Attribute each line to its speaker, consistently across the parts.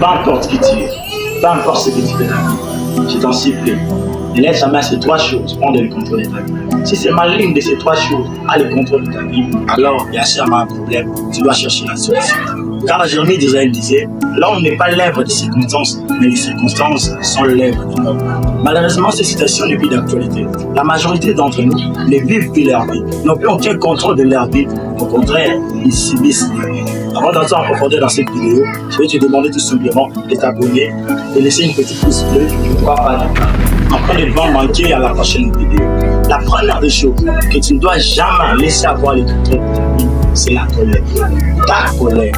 Speaker 1: Peu importe qui tu es, peu importe ce que tu fais dans la vie, je t'en supplie, ne laisse jamais ces trois choses prendre le contrôle de ta vie. Si c'est mal l'une de ces trois choses a le contrôle de ta vie, alors il y a sûrement un problème, tu dois chercher la solution. Car Jérémie déjà disait, l'homme n'est pas l'œuvre des circonstances, mais les circonstances sont l'œuvre de l'homme. Malheureusement, cette situation n'est plus d'actualité. La majorité d'entre nous ne vivent plus leur vie, n'ont plus aucun contrôle de leur vie. Au contraire, ils subissent leur vie. Avant d'entrer en profondeur dans cette vidéo, je vais te demander tout simplement de t'abonner, de laisser une petite pouce bleue, ne crois pas d'accord. Après ne pas manquer à la prochaine vidéo. La première des choses que tu ne dois jamais laisser avoir le contrôle de ta vie, c'est la colère. Ta colère.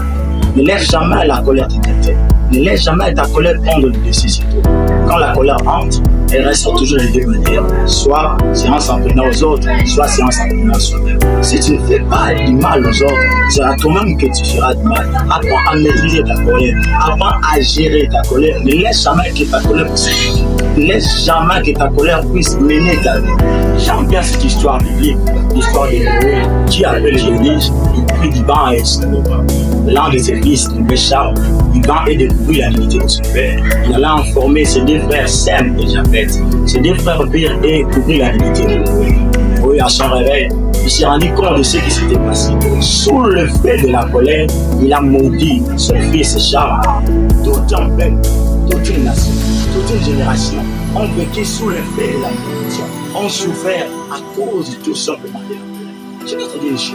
Speaker 1: Ne laisse jamais la colère te tenter. Ne laisse jamais ta colère prendre le dessus sur toi. Quand la colère entre, elle reste toujours de deux manières. Soit c'est en s'en prenant aux autres, soit c'est en s'en prenant à soi-même. Si tu ne fais pas du mal aux autres, c'est à toi-même que tu feras du mal. Apprends à maîtriser ta colère. Apprends à gérer ta colère. Ne laisse jamais que ta colère puisse. Ne laisse jamais que ta colère puisse mener ta vie. J'aime bien cette histoire biblique, l'histoire de Noé qui appelle Jésus, il prit du banc et se leva. L'un de ses fils, nommé Charles, il vint et découvrit la dignité de son père. Il alla informer ses deux frères Sem et Japhet. Ses deux frères virent et découvrirent la dignité de Noé. Noé, à son réveil, il s'est rendu compte de ce qui s'était passé. Sous le fait de la colère, il a maudit son fils Charles. Tout un peuple, toute une nation, toute une génération ont vécu sous le fait de la malédiction, ont souffert à cause de tout simplement de la colère. Je vais te dire une chose.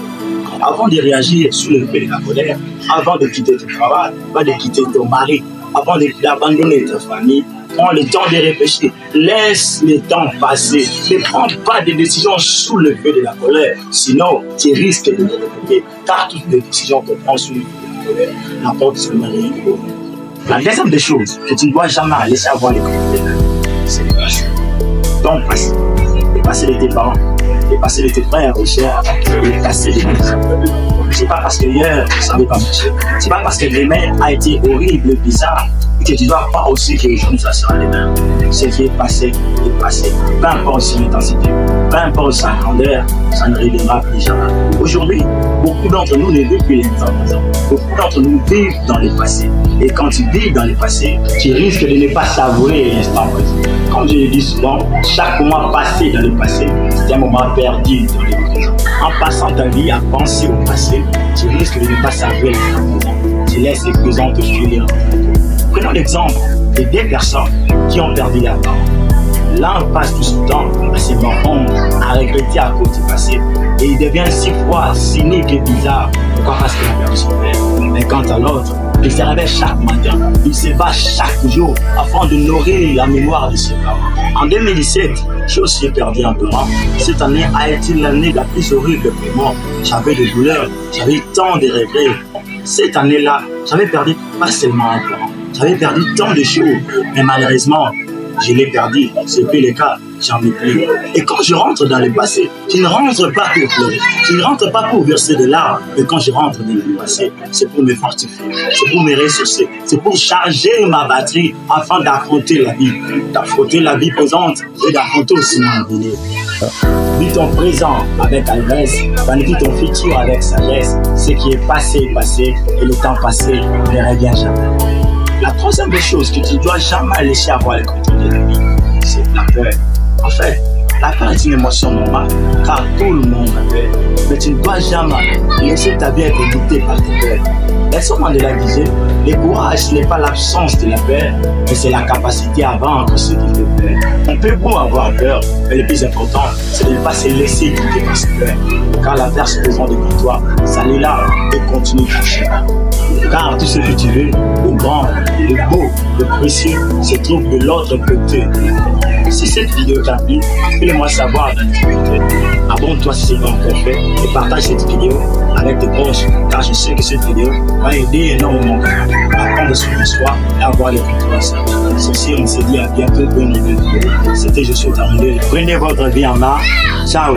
Speaker 1: Avant de réagir sous le fait de la colère, avant de quitter ton travail, avant de quitter ton mari, avant d'abandonner ta famille, prends le temps de réfléchir. Laisse le temps passer. Ne prends pas de décisions sous le fait de la colère. Sinon, tu risques de te regretter. Car toutes les décisions que tu prends sous le fait de la colère n'apportent seulement rien de bon. La deuxième des choses que tu ne dois jamais laisser avoir les contrôles de ta vie, c'est le passé. Ton passé. Le passé de tes parents. Le passé de tes frères et sœurs. Le passé de tes amis. C'est pas parce que hier, ça n'avait pas marché. C'est pas parce que demain a été horrible, bizarre, que tu dois pas aussi que aujourd'hui ça sera demain. Ce qui est passé est passé. Peu importe son intensité, peu importe sa grandeur, ça ne reviendra plus jamais. Aujourd'hui, beaucoup d'entre nous ne vivent plus l'instant présent. Beaucoup d'entre nous vivent dans le passé. Et quand tu vis dans le passé, tu risques de ne pas savourer l'instant présent. Comme je le dis souvent, chaque moment passé dans le passé, c'est un moment perdu dans le présent. En passant ta vie à penser au passé, tu risques de ne pas savourer l'instant présent. Tu laisses le présent te filer. Prenons l'exemple de deux personnes qui ont perdu leurs parents. L'un passe tout son temps à se morfondre, à regretter à cause du passé, et il devient si froid, cynique et bizarre. Pourquoi? Parce qu'il a perdu son père. Mais quant à l'autre, il se réveille chaque matin, il se bat chaque jour afin de nourrir la mémoire de ses parents. En 2017, j'ai aussi perdu un parent. Cette année a été l'année la plus horrible pour moi. J'avais des douleurs, j'avais tant de regrets. Cette année-là, j'avais perdu pas seulement un parent, j'avais perdu tant de choses, mais malheureusement, je l'ai perdu. C'est plus le cas, j'en ai plus. Et quand je rentre dans le passé, je ne rentre pas pour pleurer, je ne rentre pas pour verser de larmes, mais quand je rentre dans le passé, c'est pour me fortifier, c'est pour me ressourcer, c'est pour charger ma batterie afin d'affronter la vie présente et d'affronter aussi l'avenir. Vis ton présent avec allégresse, planifie ton futur avec sagesse. Ce qui est passé est passé et le temps passé ne revient jamais. La troisième des choses que tu ne dois jamais laisser avoir le contrôle de la vie, c'est la peur. En fait, la peur est une émotion normale, car tout le monde a peur. Mais tu ne dois jamais laisser ta vie être guidée par tes peurs. Nelson Mandela disait, le courage n'est pas l'absence de la peur, mais c'est la capacité à vaincre ce qui fait peur. On peut beau avoir peur, mais le plus important, c'est de ne pas se laisser guider par cette peur. Car la peur se présente devant toi, salut là et continue ton chemin. Car tout ce que tu veux, le grand, le beau, le précieux, se trouve de l'autre côté. Si cette vidéo t'a plu, fais-le-moi savoir dans les commentaires. Abonne-toi si c'est pas encore fait et partage cette vidéo avec tes proches, car je sais que cette vidéo va aider énormément à apprendre sur l'histoire et avoir les contrôles à ça. Ceci, on se dit à bientôt pour une nouvelle vidéo. C'était Je suis Tarundé. Prenez votre vie en main. Ciao.